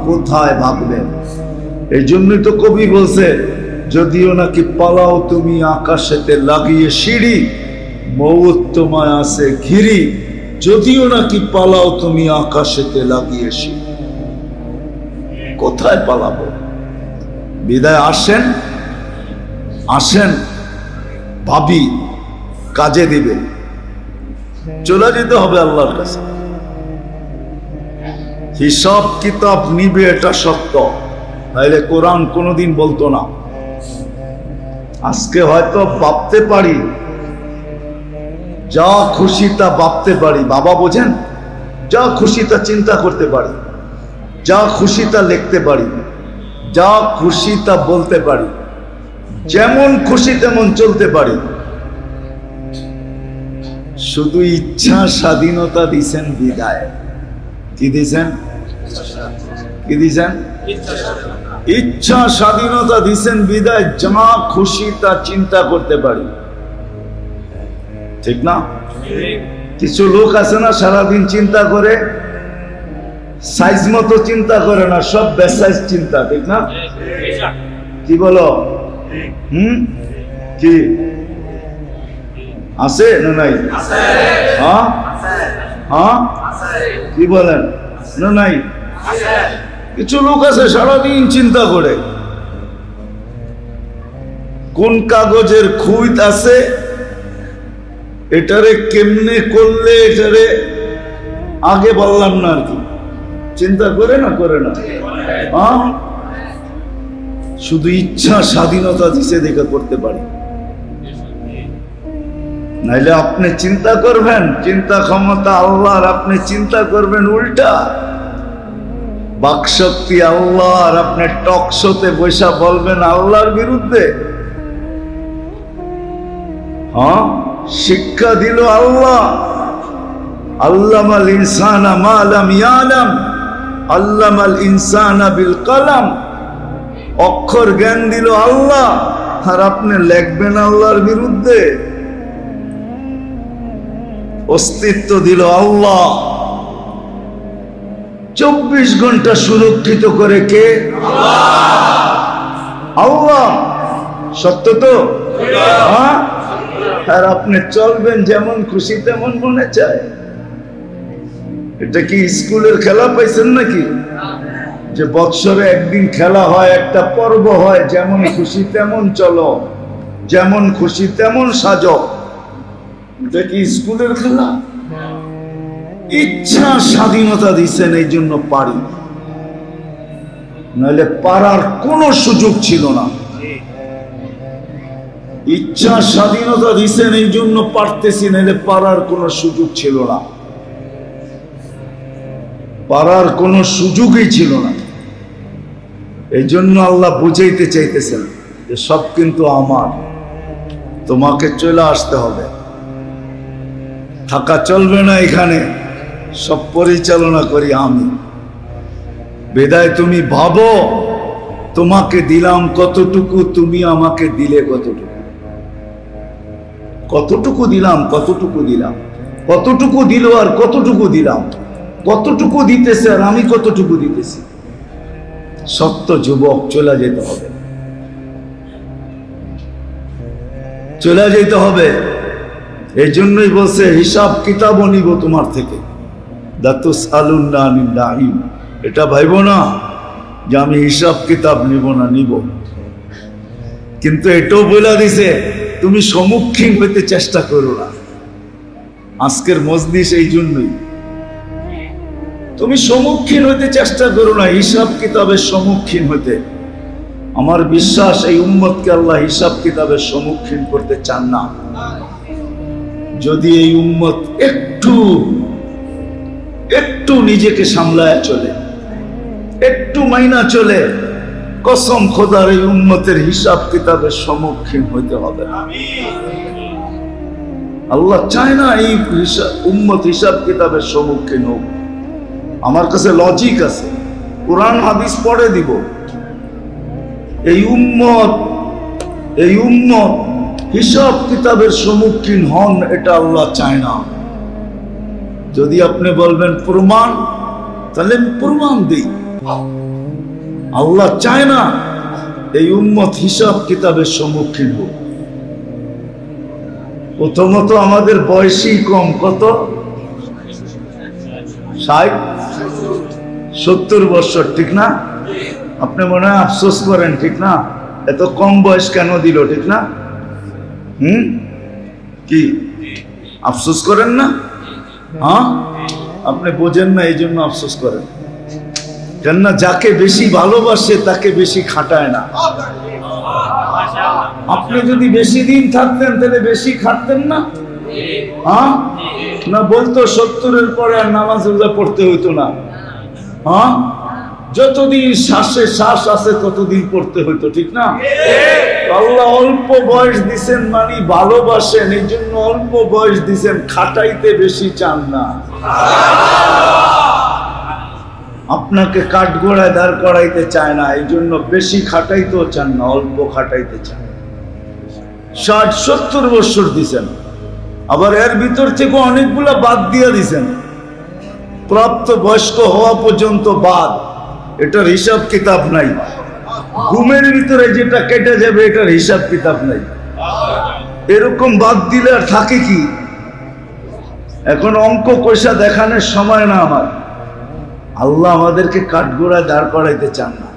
কোথায় ভাববেন? এই জন্যই তো কবি বলছে, যদিও নাকি পালাও তুমি আকাশেতে লাগিয়ে সিঁড়ি, মৌত তোমায় আছে ঘিরি। যদিও নাকি পালাও তুমি আকাশেতে লাগিয়ে সিঁড়ি, কোথায় পালাবো? বিদায় আসেন, আসেন ভাবি কাজে দিবে, চলে যেতে হবে আল্লাহর কাছে। হিসাব কিতাব নিবে, এটা সত্য, নাইলে কোরআন কোনোদিন বলতো না। আজকে হয়তো ভাবতে পারি, যা খুশি তা ভাবতে পারি, বাবা বোঝেন, যা খুশি তা চিন্তা করতে পারি, যা খুশি তা লিখতে পারি, যা খুশি তা বলতে পারি, যেমন খুশি তেমন চলতে পারি। শুধু ইচ্ছা স্বাধীনতা দিছেন বিদায়। কি দিছেন? কি দিছেন? ইচ্ছা স্বাধীনতা দিছেন বিদায়, যা খুশি তা চিন্তা করতে পারি, ঠিক না? কিছু লোক আছে না, সারাদিন চিন্তা করে, সাইজ মতো চিন্তা করে না, সব বেসাইজ চিন্তা, ঠিক না? কি বলো? কি আছে না নাই? হ্যাঁ হ্যাঁ, কি বলেন? না নাই? কিছু লোক আছে সারাদিন চিন্তা করে, কোন কাগজের খুঁত আছে, এটারে কেমনে করলে, এটারে আগে বললাম না আর কি, চিন্তা করে না, করে না। হ্যাঁ, শুধু ইচ্ছা স্বাধীনতা দিছে দেখে করতে পারি, নাইলে আপনি চিন্তা করবেন, চিন্তা ক্ষমতা আল্লাহর, আপনি চিন্তা করবেন উল্টা। বাকশক্তি আল্লাহর, আপনি টক শোতে বৈশা বলবেন আল্লাহর বিরুদ্ধে। হ্যাঁ, শিক্ষা দিল আল্লাহ, আল্লামাল ইনসানা মা লাম ইয়ালাম, আল্লামাল ইনসানা বিল কলম। অক্ষর জ্ঞান দিল আল্লাহ, আর আপনি লিখবেন আল্লাহর বিরুদ্ধে। অস্তিত্ব দিল আল্লাহ, 24 ঘন্টা সুরক্ষিত করে কে? আল্লাহ। সত্য তো? হ্যাঁ, আর আপনি চলবেন যেমন খুশি তেমন মনে চায়। এটা কি স্কুলের খেলা পাইছেন নাকি, যে বৎসরে একদিন খেলা হয়, একটা পর্ব হয়, যেমন খুশি তেমন চলো, যেমন খুশি তেমন সাজো? এটা কি স্কুলের খেলা? ইচ্ছা স্বাধীনতা দিচ্ছেন, এই জন্য পারি, নাহলে পারার কোনো সুযোগ ছিল না। ইচ্ছা স্বাধীনতা দিচ্ছেন, এই জন্য পারতেছি, নাহলে পারার কোনো সুযোগ ছিল না, পারার কোনো সুযোগই ছিল না। এই জন্য আল্লাহ বুঝাইতে চাইতেছেন যে সব কিন্তু আমার, তোমাকে চলে আসতে হবে, থাকা চলবে না এখানে, সব পরিচালনা করি আমি। বিদায় তুমি ভাবো, তোমাকে দিলাম কতটুকু, তুমি আমাকে দিলে কতটুকু, কতটুকু দিলাম, কতটুকু দিলাম, কতটুকু দিল আর কতটুকু দিলাম, কতটুকু দিতেছে আর আমি কতটুকু দিতেছি। সত্য যুবক, চলে যেতে হবে, চলে যেতে হবে। এই জন্যই বলছে হিসাব কিতাবও নিব তোমার থেকে। দাতুসআলুনা আনিন নাঈম, এটা ভাইব না যে আমি হিসাব কিতাব নিব না, নিব। কিন্তু এটাও বলে দিছে, তুমি সম্মুখীন হইতে চেষ্টা করো না। আজকের মজলিস এই জন্যই, তুমি সম্মুখীন হইতে চেষ্টা করো না, হিসাব কিতাবের সম্মুখীন হইতে। আমার বিশ্বাস এই উম্মতকে আল্লাহ হিসাব কিতাবের সম্মুখীন করতে চান না। যদি এই উম্মত একটু একটু নিজেকে সামলায় চলে, একটু মাইনা চলে, কসম খোদার এই উম্মতের হিসাব কিতাবের সম্মুখীন হইতে হবে না। আল্লাহ চায় না এই উম্মত হিসাব কিতাবের সম্মুখীন হোক। আমার কাছে লজিক আছে, কোরআন হাদিস পড়ে দিব। এই উম্মত হিসাব কিতাবের সম্মুখীন হন, এটা আল্লাহ চায় না। যদি আপনি বলবেন প্রমাণ, তাহলে আমি প্রমাণ দিই আল্লাহ চায় না এই উম্মত হিসাব কিতাবের সম্মুখীন হোক। প্রথমত আমাদের বয়সই কম, কত? 60-70 বছর, ঠিক না? আপনি মনে হয় আফসোস করেন, ঠিক না? এত কম বয়স কেন দিল, ঠিক না? কি আফসোস করেন না? হ্যাঁ, আপনি বোঝেন না, এই জন্য আফসোস করেন। কেননা যাকে বেশি ভালোবাসে তাকে বেশি খাটায় না। আপনি যদি বেশি দিন থাকতেন তাহলে বেশি খাটতেন না? হ্যাঁ না, বলতো 70-এর পরে আর নামাজ রোজা পড়তে হইতো না। হ্যাঁ, যতদিন শ্বাসে শ্বাস আছে ততদিন পড়তে হইতো, ঠিক না? আল্লাহ অল্প বয়স দিছেন মানে ভালোবাসেন, এই জন্য অল্প বয়স দিছেন, খাটাইতে বেশি চান না। আপনাকে কাঠগোড়ায় দাঁড় করাইতে চায় না, এই জন্য বেশি খাটাইতেও চান না, অল্প খাটাইতে চান। 60-70 বছর দিছেন, আবার এর ভিতর থেকে অনেকগুলা বাদ দিয়ে দিছেন, প্রাপ্ত বয়স্ক হওয়া পর্যন্ত বাদ। এটার হিসাব কিতাব নাই। ঘুমের ভিতরে যেটা কেটে যাবে এটার হিসাব কিতাব নাই। এরকম বাদ দিলে আর থাকে কি? এখন অঙ্ক কষা দেখানোর সময় না আমার। আল্লাহ আমাদেরকে কাঠগোড়ায় দাঁড় করাইতে চান না,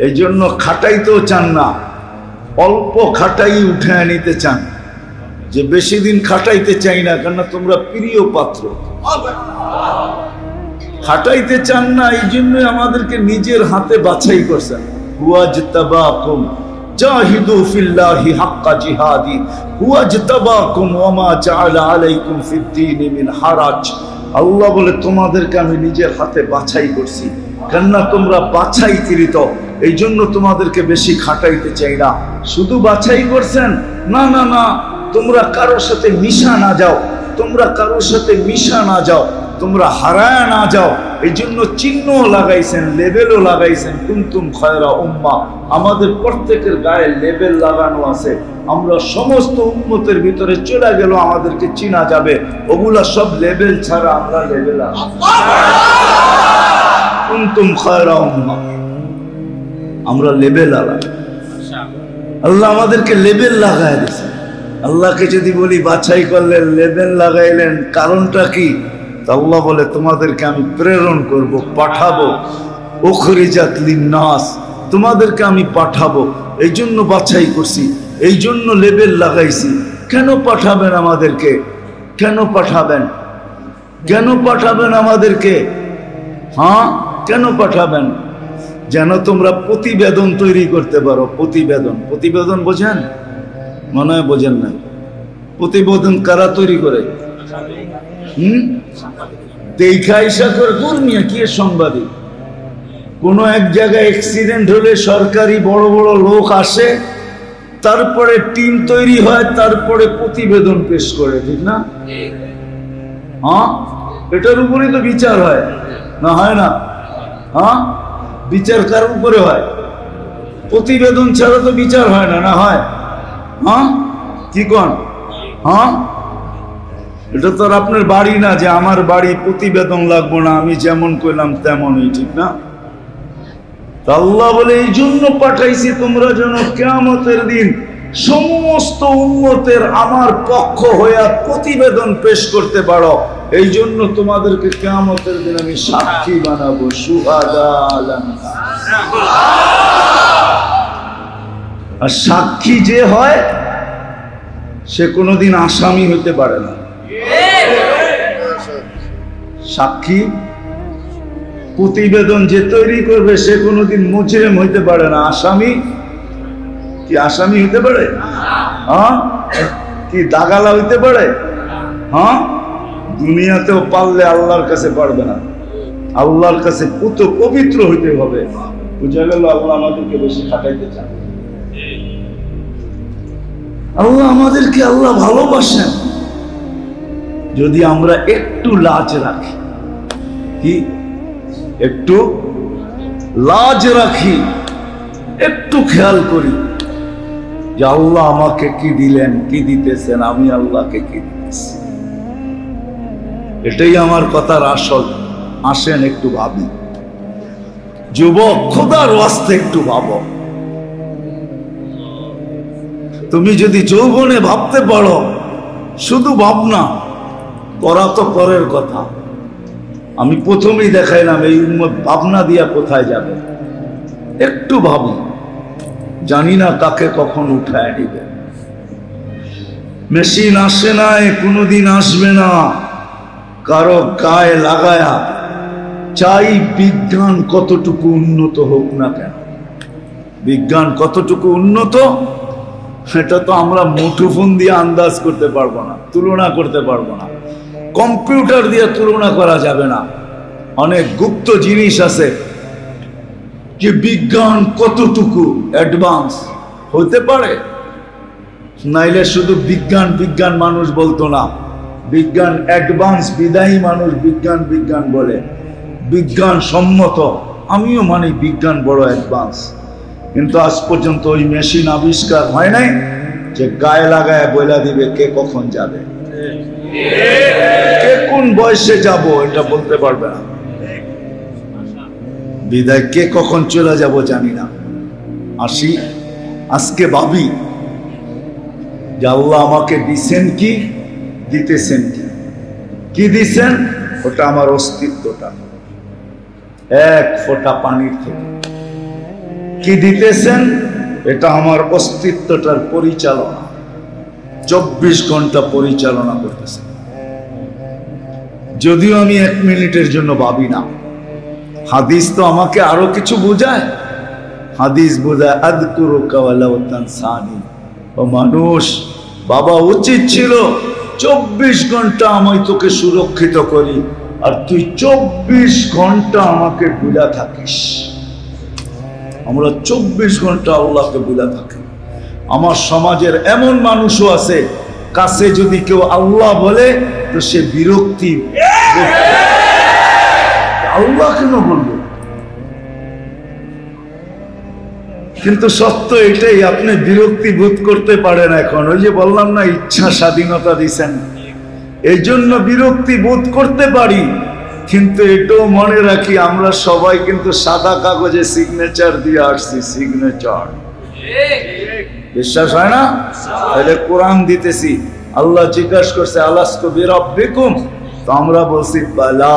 এই জন্য খাটাইতেও চান না, অল্প খাটাই উঠে নিতে চান। যে বেশি দিন খাটাইতে চাই না, কেননা তোমরা প্রিয় পাত্র। খাটাইতে চান না, এই জন্য আমাদেরকে নিজের হাতে বাছাই করছেন। ওয়াজতাবাকুম জাহিদু ফিল্লাহি হাক্কা জিহাদি ওয়াজতাবাকুম ওয়া মা জাআলা আলাইকুম ফিদ-দীনি মিন হারাজ। আল্লাহ বলে তোমাদেরকে আমি নিজের হাতে বাছাই করছি, কেননা তোমরা বাছাইকৃত, এই জন্য তোমাদেরকে বেশি খাটাইতে চাই না। শুধু বাছাই করছেন না, না না, তোমরা কারোর সাথে মিশা না যাও, তোমরা কারোর সাথে মিশা না যাও, তোমরা হারায় না যাও, এই জন্য চিহ্নও লাগাইছেন, লেবেলও লাগাইছেন। কুনতুম খায়রা উম্মাহ, আমাদের প্রত্যেকের গায়ে লেবেল লাগানো আছে। আমরা সমস্ত উম্মতের ভিতরে চলে গেল, আমাদেরকে চিনা যাবে। ওগুলা সব লেবেল ছাড়া, আমরা লেবেল আছি। কুনতুম খায়রা উম্মাহ, আমরা লেবেল আলা। আল্লাহ আমাদেরকে লেবেল লাগাই দিয়েছে। আল্লাহকে যদি বলি বাছাই করলেন, লেবেল লাগাইলেন, কারণটা কি? আল্লাহ বলে তোমাদেরকে আমি প্রেরণ করব, পাঠাবো। উখরিজাত লিন-নাস, তোমাদেরকে আমি পাঠাবো, এই জন্য বাছাই করছি, এই জন্য লেবেল লাগাইছি। কেন পাঠাবেন আমাদেরকে? কেন পাঠাবেন? কেন পাঠাবেন আমাদেরকে? হ্যাঁ, কেন পাঠাবেন? যেন তোমরা প্রতিবেদন তৈরি করতে পারো। প্রতিবেদন, প্রতিবেদন বোঝেন? মনে হয় বোঝেন না। প্রতিবেদন কারা তৈরি করে? দেখা ইসা করে দুর্মিয়া কি সাংবাদিক। কোন এক জায়গায় অ্যাক্সিডেন্ট হলে সরকারি বড় বড় লোক আসে, তারপরে টিম তৈরি হয়, তারপরে প্রতিবেদন পেশ করে, ঠিক না? হ্যাঁ, এটার উপরে তো বিচার হয় না, হয় না? হ্যাঁ, বিচার কার উপরে হয়? প্রতিবেদন ছাড়া তো বিচার হয় না, না হয়? হ্যাঁ, কি কোন? হ্যাঁ, এটা তো আর আপনার বাড়ি না যে আমার বাড়ি প্রতিবেদন লাগবো না, আমি যেমন কইলাম তেমনই, ঠিক না? আল্লাহ বলে এই জন্য পাঠাইছি তোমরা যেন কিয়ামতের দিন সমস্ত উম্মতের আমার পক্ষ হইয়া প্রতিবেদন পেশ করতে পারো। এই জন্য তোমাদেরকে কিয়ামতের দিন আমি সাক্ষী বানাবো, শুহাদা আলাল্লাহ। আর সাক্ষী যে হয় সে কোনোদিন আসামি হইতে পারে না। সাক্ষী, প্রতিবেদন যে তৈরি করবে সে কোনোদিন মুজরিম হইতে পারে না। আসামি কি আসামি হইতে পারে? হ্যাঁ, কি দাগালা হইতে পারে? হ্যাঁ, দুনিয়াতেও পারলে আল্লাহর কাছে পারবে না। আল্লাহর কাছে পুত পবিত্র হইতে হবে। বুঝা গেল? আল্লাহ আমাদেরকে বেশি খাটাইতে চান। আল্লাহ আমাদেরকে আল্লাহ ভালোবাসেন যদি আমরা একটু লাজ রাখি। কি? একটু লাজ রাখি, একটু খেয়াল করি যে আল্লাহ আমাকে কি দিলেন, কি দিতেছেন, আমি আল্লাহকে কি দিতেছি। এটাই আমার কথার আসল। আসেন একটু ভাবি। যুবক, খোদার ওয়াস্তে একটু ভাবো। তুমি যদি যৌবনে ভাবতে পারো, শুধু ভাবনা করা তো পরের কথা। আমি প্রথমেই দেখাইলাম এই উম্মত ভাবনা দিয়া কোথায় যাবে। একটু ভাবি, জানি না কাকে কখন উঠায় নিবে। মেশিন আসে নাই, কোনোদিন আসবে না কারো গায়ে লাগায়া। চাই বিজ্ঞান কতটুকু উন্নত হোক না কেন, বিজ্ঞান কতটুকু উন্নত সেটা তো আমরা মুঠোফোন দিয়ে আন্দাজ করতে পারবো না, তুলনা করতে পারবো না, কম্পিউটার দিয়ে তুলনা করা যাবে না। অনেক গুপ্ত জিনিস আছে যে বিজ্ঞান কতটুকু অ্যাডভান্স হতে পারে। নাইলে শুধু বিজ্ঞান বিজ্ঞান মানুষ বলতো না, বিজ্ঞান অ্যাডভান্স বিদায়ী মানুষ বিজ্ঞান বিজ্ঞান বলে। বিজ্ঞান সম্মত, আমিও মানি বিজ্ঞান বড় অ্যাডভান্স, কিন্তু আজ পর্যন্ত ওই মেশিন আবিষ্কার হয় নাই যে গায়ে লাগায় বইলা দিবে কে কখন যাবে, কে কোন বয়সে যাব এটা বলতে পারবে না। বিদায় কে কখন চলে যাব জানি না। আসি, আজকে ভাবি যে আল্লাহ আমাকে দিছেন কি, দিতেছেন কি। কি দিছেন? ওটা আমার অস্তিত্বটা, এক ফোঁটা পানির থেকে। কি দিতেছেন? এটা আমার অস্তিত্বটার পরিচালনা, 24 ঘন্টা পরিচালনা করতেছে। যদিও আমি 1 মিনিটের জন্য ভাবি না। হাদিস তো আমাকে আরো কিছু বোঝায়। হাদিস বোঝায় আযকুরুকা ওয়ালাউ তানসানি। ও মানুষ, বাবা উচিত ছিল 24 ঘন্টা আমি তোকে সুরক্ষিত করি, আর তুই 24 ঘন্টা আমাকে ভুলা থাকিস। আমরা 24 ঘন্টা আল্লাহকে ভুলা থাকি। আমার সমাজের এমন মানুষও আছে, কাছে যদি কেউ আল্লাহ বলে তো সে বিরক্তি, আল্লাহ কেন বলবো? কিন্তু সত্য এটাই, আপনি বিরক্তি বোধ করতে পারেন এখন। ওই যে বললাম না, ইচ্ছা স্বাধীনতা দিছেন, এই জন্য বিরক্তি বোধ করতে পারি। কিন্তু এটাও মনে রাখি, আমরা সবাই কিন্তু সাদা কাগজে সিগনেচার দিয়ে আসছি। সিগনেচার বিশ্বাস হয় না? তাহলে কোরআন দিতেছি, আল্লাহ জিজ্ঞাসা করছে আলাস্তু বিরাব্বিকুম, তো আমরা বলছি বালা।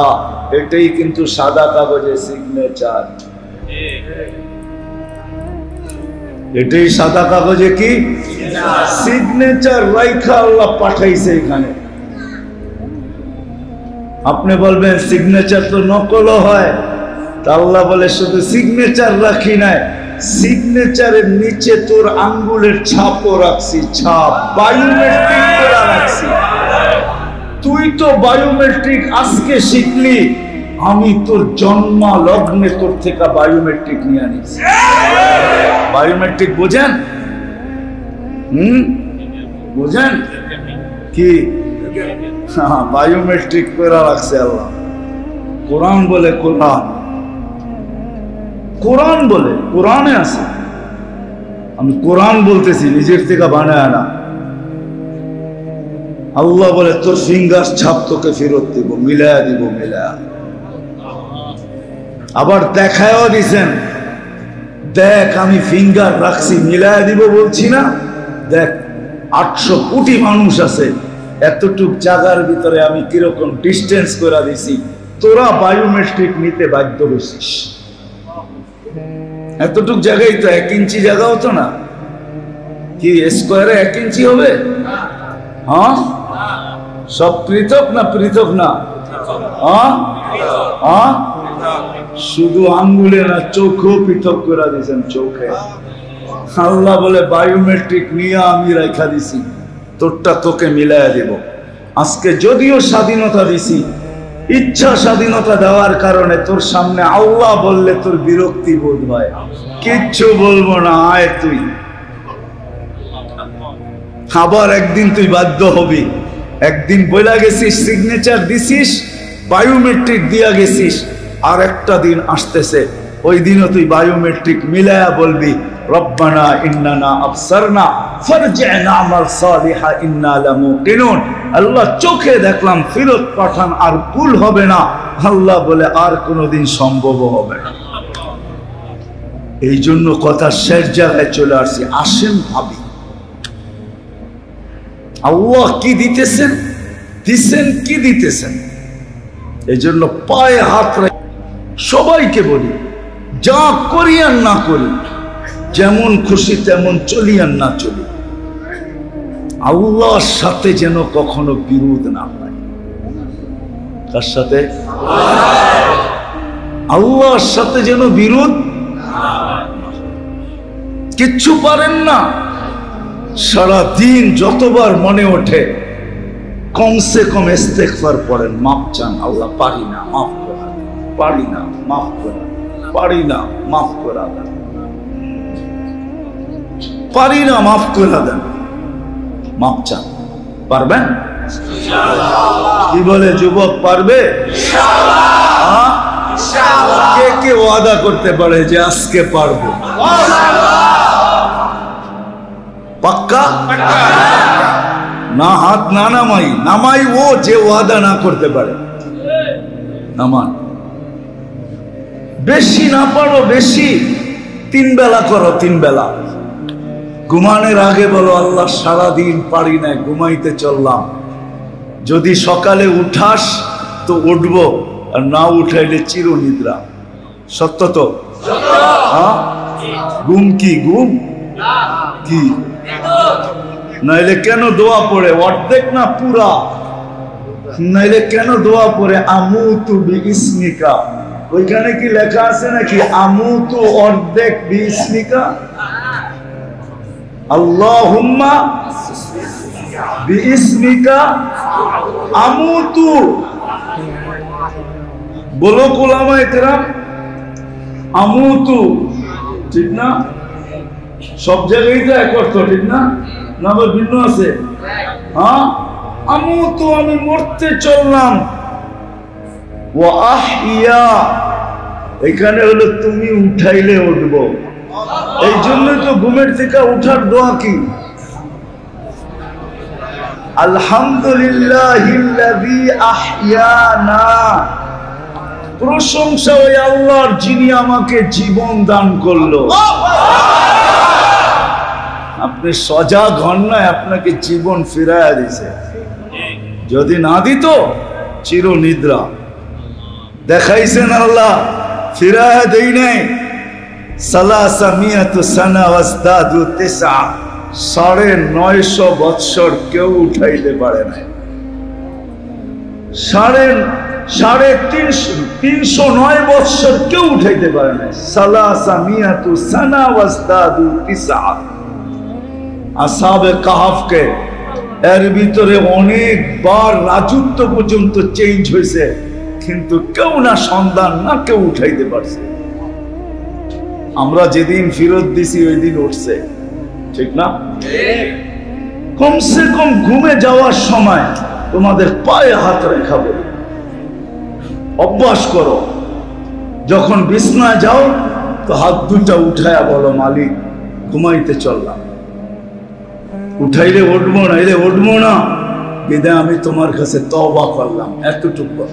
এটাই কিন্তু সাদা কাগজে সিগনেচার, এটাই সাদা কাগজে কি সিগনেচার রাইখা আল্লাহ পাঠাইছে এখানে। আপনি বলবেন সিগনেচার তো নকল হয়, তা আল্লাহ বলে শুধু সিগনেচার রাখি নাই, সিগনেচারের নিচে তোর আঙ্গুলের ছাপও রাখছি, ছাপ বায়োমেট্রিক করা রাখছি। তুই তো বায়োমেট্রিক আজকে শিখলি, আমি তোর জন্ম লগ্নে তোর থেকে বায়োমেট্রিক নিয়ে আনিছি। বায়োমেট্রিক বোঝেন? বোঝেন কি? বায়োমেট্রিক করা রাখছে আল্লাহ। কোরআন বলে, কোরআন কোরআন বলে, কোরআনে আছে। আমি কোরআন বলতেছি, নিজের থেকে বানায় না। আল্লাহ বলে তোর ফিঙ্গার ছাপ তোকে ফেরত দিব, মিলায়া দিব, মিলায়া। আবার দেখায়ও দিছেন, দেখ আমি ফিঙ্গার রাখছি, মিলায়া দিব বলছি না। দেখ 800 কোটি মানুষ আছে, এতটুক জায়গার ভিতরে আমি কিরকম ডিস্টেন্স করে দিছি, তোরা বায়োমেট্রিক নিতে বাধ্য হইছিস। এতটুক জায়গায় তো 1 ইঞ্চি জায়গা হতো না কি? স্কোয়ারে 1 ইঞ্চি হবে? হ্যাঁ, সব পৃথক না পৃথক না? শুধু আঙ্গুলে না, চোখও পৃথক করে দিয়েছেন, চোখে। আল্লাহ বলে বায়োমেট্রিক নিয়ে আমি রাখা দিছি, তোরটা তোকে মিলাইয়া দেব। আজকে যদিও স্বাধীনতা দিছি, ইচ্ছা স্বাধীনতা দেওয়ার কারণে তোর সামনে আল্লাহ বললে তোর বিরক্তি বোধ হয়। কিচ্ছু বলবো না, আয় তুই। আবার একদিন তুই বাধ্য হবি। একদিন বইলা গেছিস, সিগনেচার দিছিস, বায়োমেট্রিক দিয়া গেছিস, আর একটা দিন আসতেছে, ওই দিনও তুই বায়োমেট্রিক মিলায়া বলবি রব্বানা ইন্নানা আবসারনা ফারজি'না আমাল সালিহা ইন্না লামুকিনুন। আল্লাহ চোখে দেখলাম ফেরত পাঠান আর ভুল হবে না। আল্লাহ বলে আর কোনোদিন সম্ভব হবে না। এই জন্য কথা শেষ জায়গায় চলে আসছি। আসেন ভাবি আল্লাহ কি দিতেছেন, দিচ্ছেন কি দিতেছেন। এই জন্য পায়ে হাত রাখি সবাইকে বলি, যা করি আর না করি, যেমন খুশি তেমন চলি আর না চলি, আল্লাহর সাথে যেন কখনো বিরোধ না হয়। তার সাথে আল্লাহর সাথে যেন বিরোধ। কিচ্ছু পারেন না, সারা দিন যতবার মনে ওঠে কমসে কম ইস্তেগফার পড়েন, মাপ চান, আল্লাহ পারি না মাফ করা, পারি না মাফ করা, পারি না মাফ করা দেন, পারি না মাফ করে দেন, মাপ চান। পারবেন? কি বলে যুবক, পারবে? কে কে ওয়াদা করতে পারে যে আজকে পারবো? পাক্কা না? হাত না নামাই, নামাই ও যে ওয়াদা না করতে পারে। নামান, বেশি না পারো, বেশি 3 বেলা করো, 3 বেলা। ঘুমানোর আগে বলো আল্লাহ সারাদিন পারি না, ঘুমাইতে চললাম। যদি সকালে উঠাস তো উঠবো, আর না উঠাইলে চিরনিদ্রা। সত্য তো? হ্যাঁ। ঘুম কি? ঘুম কি? নাইলে কেন দোয়া পড়ে অর্ধেক না পুরা? নাইলে কেন দোয়া পড়ে আমুতু বিইসমিকা? ওইখানে কি লেখা আছে নাকি আমুতু অর্ধেক বিইসমিকা? আল্লাহুম্মা বিইসমিকা আমুতু। বলো উলামায়ে কেরাম, আমুতু ঠিক না? সব জায়গায় তো এক অর্থ, ঠিক না? না আবার ভিন্ন আছে? হ্যাঁ, আমুতু আমি মরতে চললাম। ওয়া আহইয়া এখানে হলো তুমি উঠাইলে উঠবো। এই জন্য তো ঘুমের থেকে উঠার দোয়া কি? আলহামদুলিল্লাহিল্লাযী আহইয়ানা। প্রশংসা ওই আল্লাহর যিনি আমাকে জীবন দান করলো। আপনি সজাগ হন না, আপনাকে জীবন ফিরাইয়া দিছে। যদি না দিত চিরনিদ্রা। দেখাইছেন আল্লাহ, ফিরাইয়া দেই নাই। 300 সানা ওয়াজদাদু 9 950 বৎসর কেউ উঠাইতে পারে না। 309 বৎসর কেউ উঠাইতে পারে না। 300 সানা ওয়াজদাদু 9। আসহাবে কাহাফকে এর ভিতরে অনেকবার রাজত্ব পর্যন্ত চেঞ্জ হয়েছে, কিন্তু কেউ না সন্ধান না কেউ উঠাইতে পারছে। আমরা যেদিন ফেরত দিছি ওই দিন উঠছে, ঠিক না? কমসে কম ঘুমে যাওয়ার সময় তোমাদের পায়ে হাত রেখা বলি, অভ্যাস করো। যখন বিছনায় যাও তো হাত দুটা উঠায়া বলো মালিক ঘুমাইতে চললাম, উঠাইলে উঠবো না, এলে উঠবো না, বিদায় আমি তোমার কাছে তওবা করলাম। এতটুকু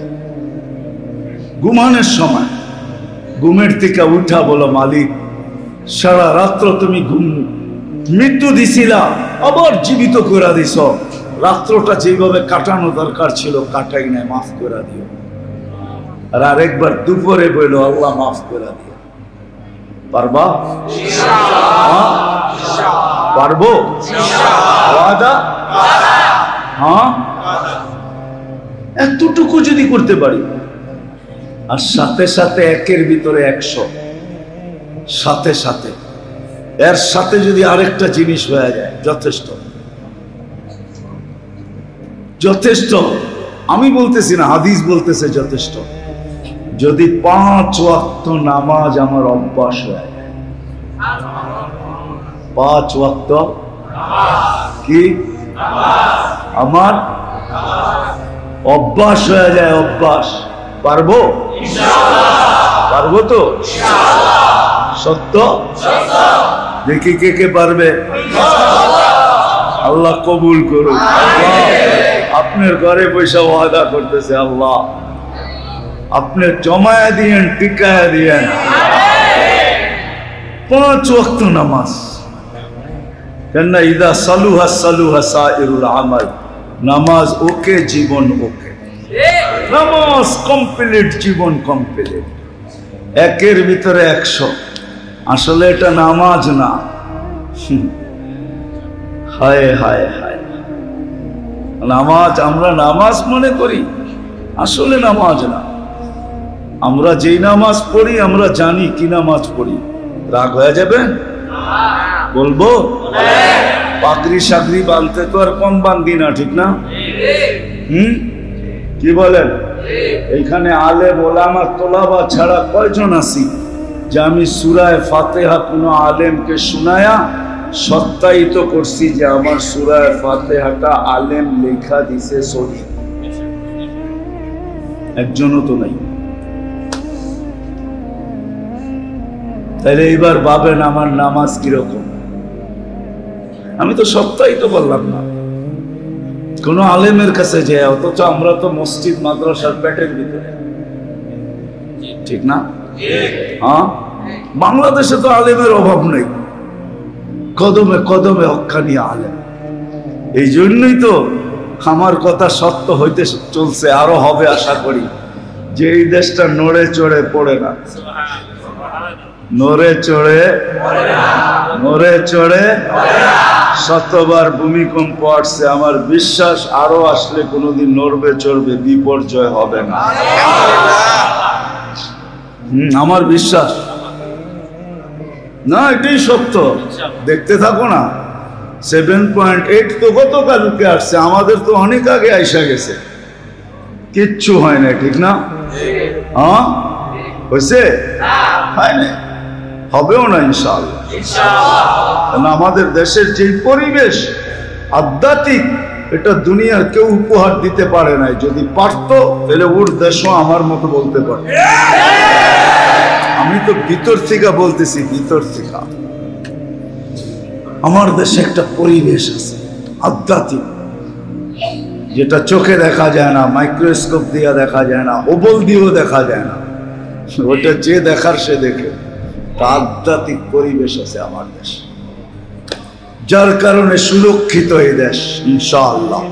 ঘুমানোর সময়। ঘুমের থেকে উঠা বলো মালিক সারা রাত্র তুমি মৃত্যু দিছিলা, আবার জীবিত করে দিছ। রাত্রটা যেভাবে কাটানো দরকার ছিল কাটাই নাই, মাফ করে দিও। আর আরেকবার দুপুরে বললো আল্লাহ মাফ করে দিও। পারবা? পারবো? হ্যাঁ, এতটুকু যদি করতে পারি, আর সাথে সাথে 1-এর ভিতরে 100, সাথে সাথে এর সাথে যদি আরেকটা জিনিস হয়ে যায় যথেষ্ট, যথেষ্ট। আমি বলতেছি না, হাদিস বলতেছে যথেষ্ট। যদি 5 ওয়াক্ত নামাজ আমার অভ্যাস হয়ে যায়, 5 ওয়াক্ত কি আমার অভ্যাস হয়ে যায়, অভ্যাস, পারবো? পারবো তো? সত্য? দেখি কে কে পারবে। আল্লাহ কবুল করুন। আপনার ঘরে পয়সা ওয়াদা করতেছে আল্লাহ আপনি জমায়া দিয়েন, টিকায়া দিয়েন। 5 ওয়াক্ত নামাজ, কেন ইদা সালুহা সালুহা সাইরুল আমাল। নামাজ ওকে, জীবন ওকে। নামাজ কমপ্লিট, জীবন কমপ্লিট। একের ভিতরে 100। আসলে এটা নামাজ না। হায় হায় হায়, নামাজ আমরা নামাজ মনে করি, আসলে নামাজ না। আমরা যেই নামাজ পড়ি আমরা জানি কি নামাজ পড়ি। রাগ হয়ে যাবেন? বলবো পাগড়ি সাগরি বাঁধতে তো আর কম বাঁধি না, ঠিক না? কি বলেন? এইখানে আলেম ওলামা তোলাবা ছাড়া কয়জন আছি যে আমি সূরায়ে ফাতিহা কোনো আলেমকে শোনায়া সত্যায়িত করছি যে আমার সূরায়ে ফাতিহাটা আলেম লেখা দিছে সহি? একজনও তো নাই। তাইলে এইবার ভাবেন আমার নামাজ কিরকম। আমি তো সত্যায়িত বললাম না কোন আলেমের কাছে যে, অথচ আমরা তো মসজিদ মাদ্রাসার পেটের ভিতরে, ঠিক না? হ্যাঁ, বাংলাদেশে তো আলেমের অভাব নেই, কদমে কদমে হক্কানি আলেম। এই জন্যই তো আমার কথা সত্য হইতে চলছে, আরো হবে আশা করি, যে এই দেশটা নড়ে চড়ে পড়ে না, নড়ে চড়ে নড়ে চড়ে। শতবার ভূমিকম্প আসছে, আমার বিশ্বাস আরো আসলে কোনোদিন নড়বে চড়বে, বিপর্যয় হবে না। আমার বিশ্বাস না, এটাই সত্য। দেখতে থাকো না। 7.8 তো গতকালকে আসছে, আমাদের তো অনেক আগে আইসা গেছে, কিচ্ছু হয় না, ঠিক না? হ্যাঁ, হয়েছে? হয় না, হবেও না ইনশাআল্লাহ। আমাদের দেশের যে পরিবেশ আধ্যাত্মিক, এটা দুনিয়ার কেউ উপহার দিতে পারে নাই। যদি পারতো তাহলে ওর দেশও আমার মতো বলতে পারে। আমি তো ভিতর থেকে বলতেছি, ভিতর থেকে। আমার দেশে একটা পরিবেশ আছে আধ্যাত্মিক, যেটা চোখে দেখা যায় না, মাইক্রোস্কোপ দিয়ে দেখা যায় না, ওবল দিয়েও দেখা যায় না। ওটা যে দেখার সে দেখে। আধ্যাত্মিক পরিবেশ আছে আমার দেশ, যার কারণে সুরক্ষিত এই দেশ ইনশাআল্লাহ,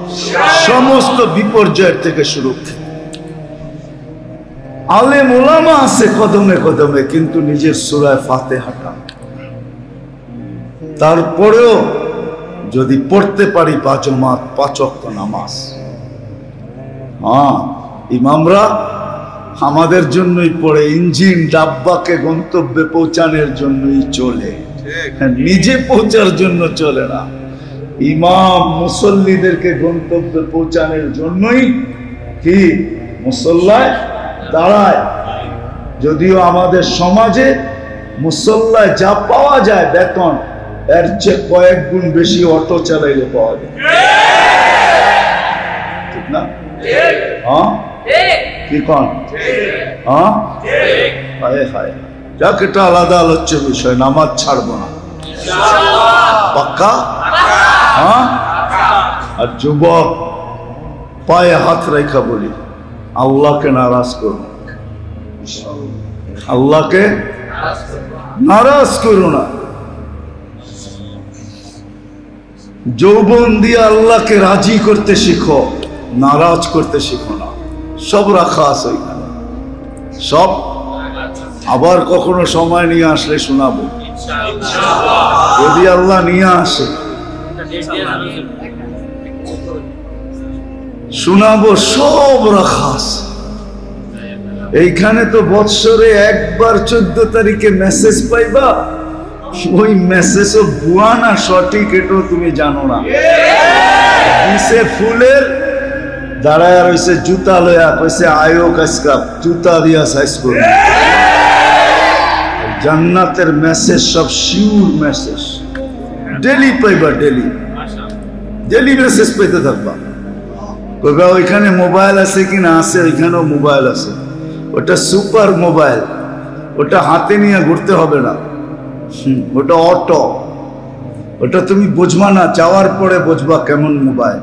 সমস্ত বিপর্যয়ের থেকে সুরক্ষিত। আলেম ওলামা আছে কদমে কদমে, কিন্তু নিজের সূরায়ে ফাতিহাটা তারপরেও যদি পড়তে পারি 5 ওয়াক্ত 5 ওয়াক্ত নামাজ। হ্যাঁ, ইমামরা আমাদের জন্যই পড়ে, ইঞ্জিন ডাব্বাকে গন্তব্যে পৌঁছানোর জন্যই চলে, নিজে পৌঁছার জন্য চলে না। ইমাম মুসল্লিদেরকে গন্তব্যে পৌঁছানোর জন্যই কি মুসল্লায় দাঁড়ায়। যদিও আমাদের সমাজে মুসল্লায় যা পাওয়া যায় বেতন, এর চেয়ে কয়েক গুণ বেশি অটো চালাইলে পাওয়া যায়, ঠিক না? হ্যাঁ, কি কন? হ্যাঁ, হায় হায়, যাক, এটা আলাদা আলোচ্য বিষয়, নামাজ ছাড়বো না, পাক্কা? হ্যাঁ। আর যুবক, পায়ে হাত রেখা বলি, আল্লাহকে নারাজ করো, আল্লাহকে নারাজ করো না। যৌবন দিয়ে আল্লাহকে রাজি করতে শিখো, নারাজ করতে শিখো না। সব রাখা আছে এখানে, সব। আবার কখনো সময় নিয়ে আসলে শোনাবো, যদি আল্লাহ নিয়ে আসে শোনাবো, সব রাখা আছে এইখানে। তো বৎসরে একবার 14 তারিখে মেসেজ পাইবা, ওই মেসেজও ভুয়া না সঠিক এটাও তুমি জানো না। দিছে ফুলের, দাঁড়ায় রয়েছে জুতা লয়া, কইছে আয়ো কাজকা, জুতা দিয়া সাইজ করবে। জান্নাতের মেসেজ সব শিউর মেসেজ, ডেলি পাইবা, ডেলি ডেলি মেসেজ পেতে থাকবা। কইবা ওইখানে মোবাইল আছে কিনা? আছে, ওইখানেও মোবাইল আছে। ওটা সুপার মোবাইল, ওটা হাতে নিয়ে ঘুরতে হবে না, ওটা অটো, ওটা তুমি বুঝবা না, যাওয়ার পরে বুঝবা কেমন মোবাইল।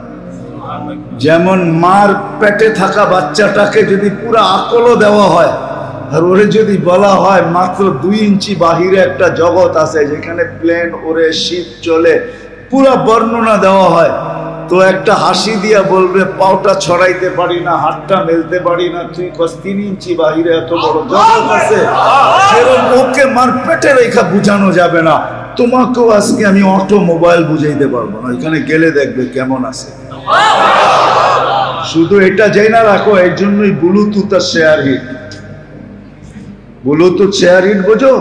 যেমন মার পেটে থাকা বাচ্চাটাকে যদি পুরো আকলও দেওয়া হয়, আর ওরে যদি বলা হয় মাত্র 2 ইঞ্চি বাহিরে একটা জগৎ আছে যেখানে প্লেন ওরে, শীত চলে, পুরা বর্ণনা দেওয়া হয়, তো একটা হাসি দিয়া বলবে পাওটা ছড়াইতে পারি না, হাতটা মেলতে পারি না, তুই 3 ইঞ্চি বাহিরে এত বড় জগৎ আছে। সেরকম ওকে মার পেটে রেখা বুঝানো যাবে না। তোমাকেও আজকে আমি অটোমোবাইল বুঝাইতে পারবো না, এখানে গেলে দেখবে কেমন আছে। শুধু এটা জেনে রাখো, এই জন্যই ব্লুটুথ আর share hit. Bluetooth share hit বোঝো?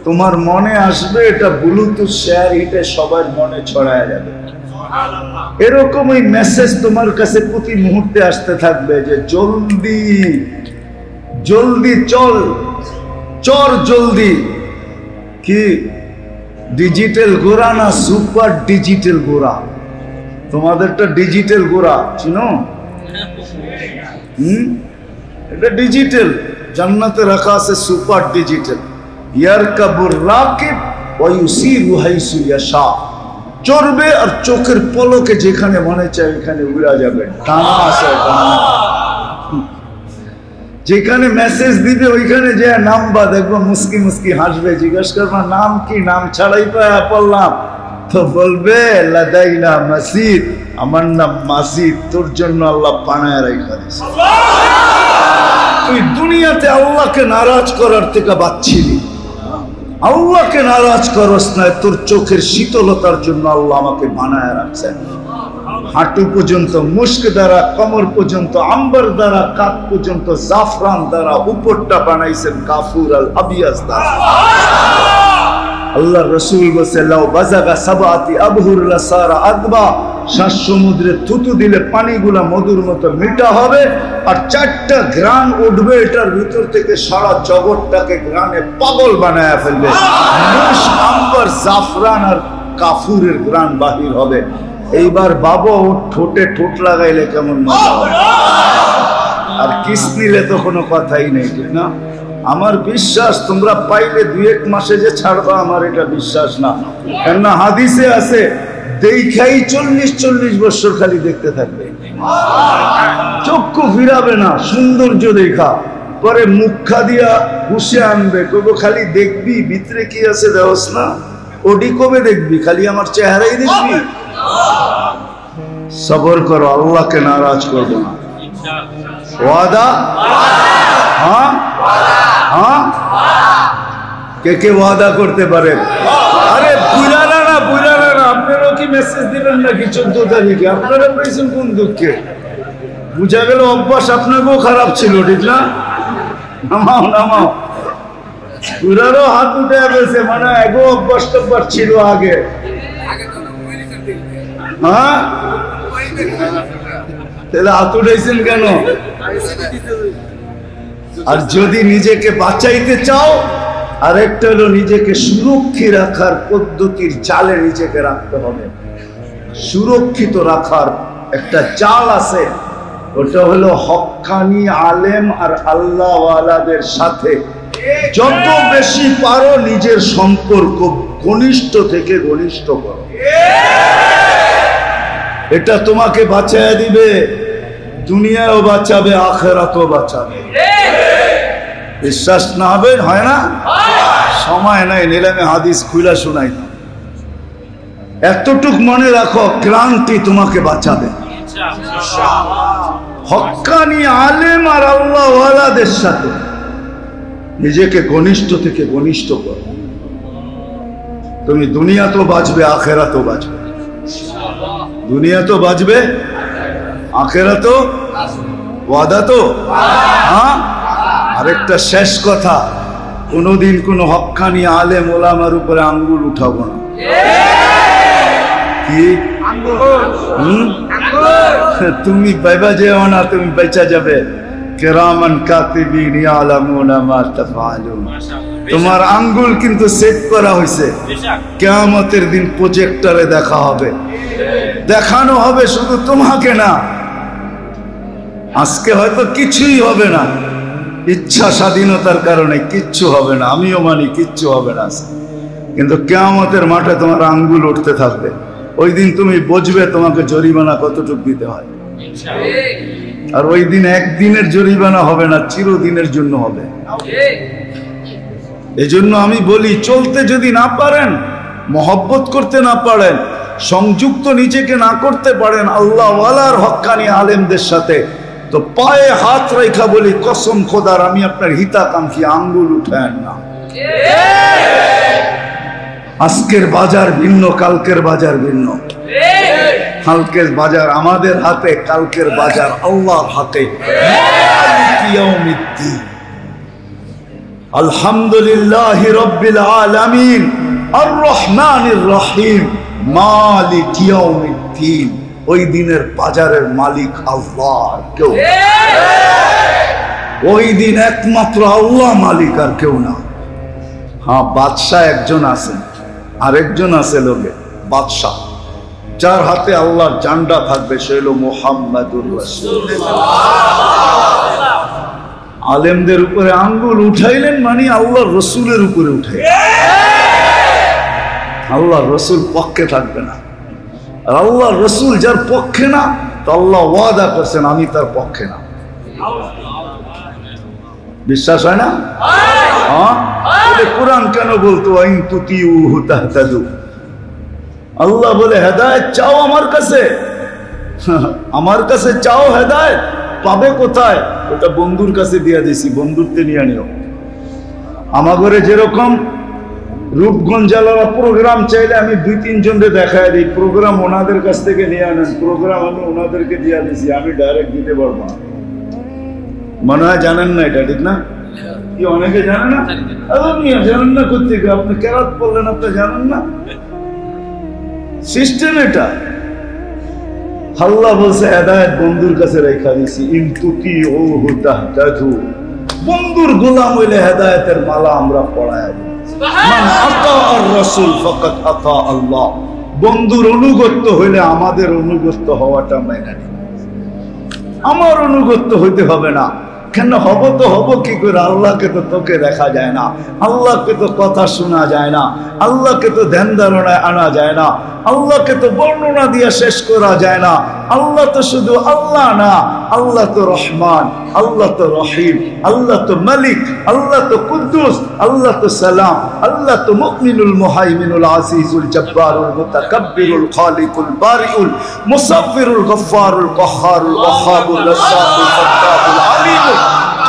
তোমার মনে আসবে এটা ব্লুটুথ শেয়ার হিটে সবার মনে ছড়ায় যাবে। এরকম ওই মেসেজ তোমার কাছে প্রতি মুহূর্তে আসতে থাকবে যে জলদি জলদি চল, চর জলদি। কি ডিজিটাল গোড়া না সুপার ডিজিটাল গোড়া? তোমাদেরটা ডিজিটাল গোড়া, চিনো? এটা ডিজিটাল, জান্নাতে রাখা আছে সুপার ডিজিটাল। ইয়ারকাবুর রাকিব ওয়া ইউসিরু হাইসু ইয়াশা, চড়বে আর চোখের পলকে যেখানে মনে চায় ওখানে উড়া যাবে। টানা আছে, টানা। যেখানে মেসেজ দিবে ওইখানে যে নামবা, দেখবো মুস্কি মুস্কি হাসবে, জিজ্ঞাসা করবা নাম কি, নাম ছাড়াই পায়া পড়লাম, তো বলবে লাদাইনা মাসিদ, আমার নাম মাসিদ, তোর জন্য আল্লাহ পানায় রাখা দিয়েছে। তুই দুনিয়াতে আল্লাহকে নারাজ করার থেকে বাঁচছিলি, আল্লাহকে নারাজ করস না, তোর চোখের শীতলতার জন্য আল্লাহ আমাকে বানায় রাখছেন। হাঁটু পর্যন্ত মুস্ক দ্বারা, কমর পর্যন্ত আম্বার দ্বারা, কাঁধ পর্যন্ত জাফরান দ্বারা, উপরটা বানাইছেন কাফুর আল আবিয়াস দ্বারা। আল্লাহ রসুল বলছে লাউ বাজাগা সাবাতি আবহুর লাসারা আদবা, 7 সমুদ্রে থুতু দিলে পানিগুলা মধুর মতো মিঠা হবে, আর 4টা গ্রান উঠবে, এটার ভিতর থেকে সারা জগৎটাকে গ্রানে পাগল বানায় ফেলবে। মুস্ক, আম্বার, জাফরান আর কাফুরের গ্রান বাহির হবে। এইবার বাবা ও ঠোঁটে ঠোঁট লাগাইলে কেমন মজা হবে, আর কিস নিলে তো কোনো কথাই নেই, ঠিক না? আমার বিশ্বাস তোমরা পাইলে 2-1 মাসে যে ছাড়বা, আমার এটা বিশ্বাস না। কেননা হাদিসে আছে দেখাই 40-40 বছর খালি দেখতে থাকবে, চক্ষু ফিরাবে না, সৌন্দর্য দেখা, পরে মুখা দিয়া ঘুষে আনবে, কবে খালি দেখবি ভিতরে কি আছে দেওস না, ওডি কবে দেখবি, খালি আমার চেহারাই দেখবি। সবর করো, আল্লাহকে নারাজ করবো না। ওয়াদা? হ্যাঁ হ্যাঁ, কে কে ওয়াদা করতে পারে? আরে বুঝানা না, বুঝানা না, আপনারাও কি মেসেজ দিবেন নাকি 14 তারিখে? আপনারা পেয়েছেন কোন দুঃখে? বুঝা গেল অভ্যাস আপনাকেও খারাপ ছিল, ঠিক না? নামাও নামাও, পুরারও হাত উঠে গেছে, মানে এগো অভ্যাস টভ্যাস ছিল আগে। হ্যাঁ, তাহলে হাত উঠেছেন কেন? আর যদি নিজেকে বাঁচাইতে চাও, আরেকটা হলো নিজেকে সুরক্ষিত রাখার পদ্ধতির জালে নিজেকে রাখতে হবে। সুরক্ষিত রাখার একটা জাল আছে, ওটা হলো হক্কানি আলেম আর আল্লাহওয়ালাদের সাথে যত বেশি পারো নিজের সম্পর্ক ঘনিষ্ঠ থেকে ঘনিষ্ঠ করো। এটা তোমাকে বাঁচায় দিবে, দুনিয়াও বাঁচাবে, আখিরাতও বাঁচাবে। বিশ্বাস না হবে হয় না? সময় নাই, নিলামে হাদিস খুইলা শোনাই না। এতটুক মনে রাখো, ক্রান্তি তোমাকে বাঁচাবে। হক্কানি আলেম আর আল্লাহওয়ালাদের সাথে নিজেকে ঘনিষ্ঠ থেকে ঘনিষ্ঠ করো, তুমি দুনিয়া তো বাঁচবে, আখিরাতও বাঁচবে। দুনিয়া তো বাঁচবে, আখিরাতও। ওয়াদা তো? হ্যাঁ। আরেকটা শেষ কথা, কোনোদিন কোনো হক্কানি আলেম ওলামার উপরে আঙ্গুল উঠাবো না। কি? তুমি বাইবা যেও না, তুমি বেঁচা যাবে। কিরামান কাতিবিন ইয়ালামুনা মা তাফআলুন। তোমার আঙ্গুল কিন্তু সেট করা হয়েছে, কিয়ামতের দিন প্রজেক্টরে দেখা হবে, দেখানো হবে শুধু তোমাকে না। আজকে হয়তো কিছুই হবে না, ইচ্ছা স্বাধীনতার কারণে কিচ্ছু হবে না, আমিও মানি কিচ্ছু হবে না। কিন্তু কিয়ামতের মাঠে তোমার আঙ্গুল উঠতে থাকবে। ওই দিন তুমি বুঝবে তোমাকে জরিমানা কতটুকু দিতে হয়। আর ওই দিন একদিনের জরিমানা হবে না, চিরদিনের জন্য হবে। এজন্য আমি বলি, চলতে যদি না পারেন, মহব্বত করতে না পারেন, সংযুক্ত নিজেকে না করতে পারেন আল্লাহ ওয়ালার হক্কানি আলেমদের সাথে, তো পায়ে হাত রেখা বলি, কসম খোদার আমি আপনার হিতাকাঙ্ক্ষী, আঙ্গুল উঠায়েন না। আজকের বাজার ভিন্ন, কালকের বাজার ভিন্ন। কালকের বাজার আমাদের হাতে, কালকের বাজার আল্লাহর হাতে। আলহামদুলিল্লাহি রাব্বিল আলামিন আর রহমানির রহিম মালিক ইয়াউমিদ্দিন। ওই দিনের বাজারের মালিক আল্লাহ, কেউ। ওই দিন একমাত্র আল্লাহ মালিক, আর কেউ না। হ্যাঁ, বাদশাহ একজন আছেন, আরেকজন আছে লোকে বাদশাহ, যার হাতে আল্লাহর ঝান্ডা থাকবে, সে হলো মুহাম্মাদুর রাসূলুল্লাহ। আলেমদের উপরে আঙ্গুল উঠাইলেন মানে আল্লাহর রসুলের উপরে উঠে, আল্লাহর রসুল পক্ষে থাকবে না। আর আল্লাহর রসুল যার পক্ষে না, তো আল্লাহ ওয়াদা করছেন আমি তার পক্ষে না। বিশ্বাস হয় না? কোরআন কেন বলতো আইন তুতিউহু তাহতাদু? আল্লাহ বলে হেদায়েত চাও আমার কাছে, আমার কাছে চাও হেদায়েত, পাবে কোথায়? ওটা বন্ধুর কাছে দিয়া দিছি, বন্ধুরতে নিয়ে নিও। আমাগরে যেরকম রূপগঞ্জ জেলার প্রোগ্রাম চাইলে আমি 2-3 জনকে দেখায় দিই, প্রোগ্রাম ওনাদের কাছ থেকে নিয়ে আনেন, প্রোগ্রাম আমি ওনাদেরকে দিয়া দিছি, আমি ডাইরেক্ট দিতে পারবো না। মনে হয় জানেন না এটা, ঠিক না? কি অনেকে জানে না? জানেন না করতে, আপনি কেরাত বললেন আপনি জানেন না? সিস্টেম এটা। আল্লাহ বলছে হেদায়েত বন্ধুর কাছে রেখা দিছি, ইন তুতিউহু তাহতাদু। বন্ধুর গোলাম হইলে হেদায়েতের মালা আমরা পড়ায় দিই। মান আতা আর রাসূল ফাকাদ আতা আল্লাহ। বন্ধুর অনুগত্য হইলে আমাদের অনুগত্য হওয়াটা মাইনা নিই। আমার অনুগত্য হইতে হবে না কেন? হব তো হব কি করে? আল্লাহকে তো তোকে দেখা যায় না, আল্লাহকে তো কথা শোনা যায় না, আল্লাহকে তো ধ্যান ধারণায় আনা যায় না, আল্লাহকে তো বর্ণনা দিয়ে শেষ করা যায় না। আল্লাহ তো শুধু আল্লাহ না, আল্লাহ তো রহমান, আল্লাহ তো রহিম, আল্লাহ তো মালিক, আল্লাহ তো কুদ্দুস, আল্লাহ তো সালাম, আল্লাহ তো মুমিনুল মুহাইমিনুল আজিজুল জব্বারুল মুতাকাব্বিরুল খালিকুল বারিউল মুসাফফিরুল গফফারুল কহ্হারুল ওয়াহ্হাবুল রাজ্জাকুল ফাত্তাহুল আলিমুল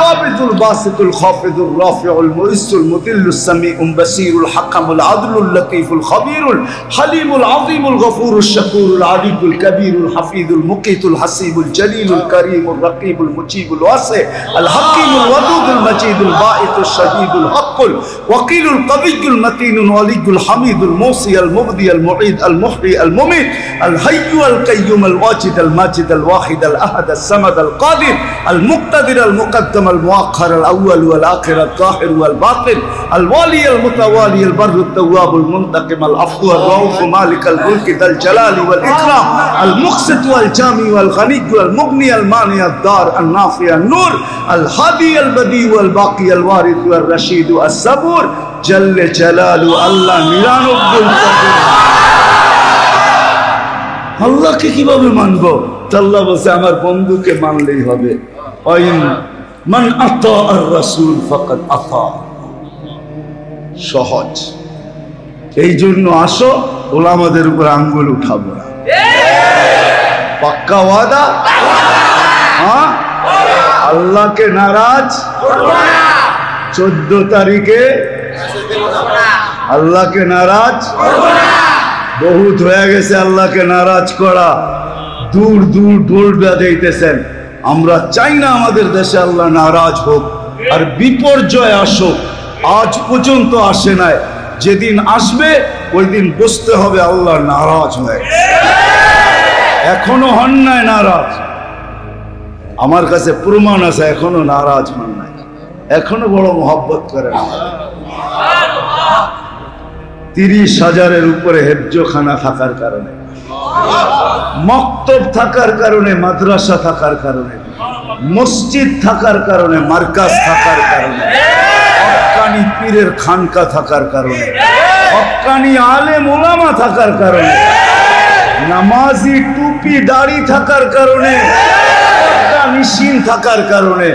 কাবিদুল বাসিতুল খাফিদুর রাফিউল মুইসুল মুদিল্লুস সামিউল বাসিরুল হাকামুল আদলুল লতীফুল খাবীরুল হালিমুল আযীমুল গফুরুশ শাকুরুল আলিয়ুল কবীরুল হাফিজুল মুকিতুল হাসিবুল জলিলুল করিমুল রকিবুল মুজিবুল ওয়াসি আল হাকিমুল ওয়াদুদুল মজিদুল বাঈতুশ শাহীদুল হকুল ওয়াকিলুল কবিয়ুল মতিনুল ওয়ালিয়ুল হামিদুল মুসি আল মুবদি আল মুঈদ আল মুহয়ি আল মুমিত আল হাইয়্যু আল কাইয়্যুম আল ওয়াজিদ আল মাজিদ আল ওয়াহিদ আল আহাদ আল সামাদ আল কাদির আল মুক্তাদির আল মুকদ্দম المؤخر الأول والآخر الظاهر والباطن الوالي المتوالي البر التواب المنتقم العفو الرؤوف مالك الملك ذا الجلال والإكرام المقسط والجامع والغني والمغني المانع الدار النافع النور الهادي البديع والباقي الوارث والرشيد الصبور جل جلاله الله নিরানব্বই আল্লাহকে কিভাবে মানবো? আল্লাহ বলছে আমার বন্ধুকে মানলেই হবে। মান আতা আর রাসূল ফাকাদ আতা। সহজ। এই জন্য আসো, ওলামাদের উপর আঙ্গুল উঠাবো না। পাক্কা ওয়াদা? হ্যাঁ, আল্লাহকে নারাজ 14 তারিখে আল্লাহকে নারাজ বহুত হয়ে গেছে। আল্লাহকে নারাজ করা, দূর দূর ঢোল বাজাইতেছেন। আমরা চাই না আমাদের দেশে আল্লাহ নারাজ হোক আর বিপর্যয় আসুক। আজ পর্যন্ত আসে নাই, যেদিন আসবে ওই দিন বুঝতে হবে আল্লাহ নারাজ হয়ে গেছে। এখনো হন নাই নারাজ, আমার কাছে প্রমাণ আছে এখনো নারাজ হন নাই, এখনো বড় মহব্বত করেন। 30,000-এর উপরে হেফজখানা থাকার কারণে, মক্তব থাকার কারণে, মাদ্রাসা থাকার কারণে, মসজিদ থাকার কারণে, মার্কাজ থাকার কারণে, হক্কানি পীরের খানকা থাকার কারণে, হক্কানি আলেম ওলামা থাকার কারণে, নামাজি টুপি দাড়ি থাকার কারণে, নিশিন থাকার কারণে,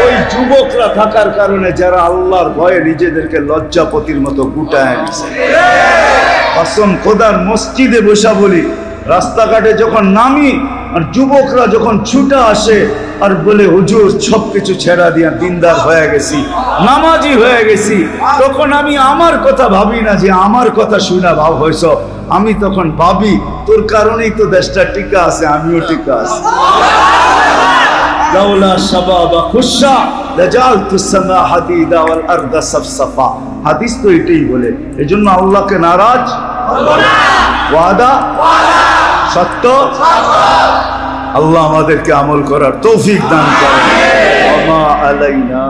ওই যুবকরা থাকার কারণে যারা আল্লাহর ভয়ে নিজেদেরকে লজ্জাপতির মতো গুটায় নিছে। কসম খোদার, মসজিদে বসা বলি, রাস্তাঘাটে যখন নামি আর যুবকরা যখন ছুটা আসে আর বলে হুজুর সবকিছু ছেড়া দিয়া দিনদার হয়ে গেছি, নামাজি হয়ে গেছি, তখন আমি আমার কথা ভাবি না যে আমার কথা শুনা ভাব হয়েছ, আমি তখন ভাবি তোর কারণেই তো দেশটা টিকা আছে, আমিও টিকা আছি। লাউলা শাবাবা খুশা লাজালতুস সামা হাদিদা ওয়াল আরদা সাফসাফা। হাদিস তো এটাই বলে। এজন্য আল্লাহকে নারাজ ওয়াদা সত্য। আল্লাহ আমাদেরকে আমল করার তৌফিক দান করেন। ওয়া মা আলাইনা।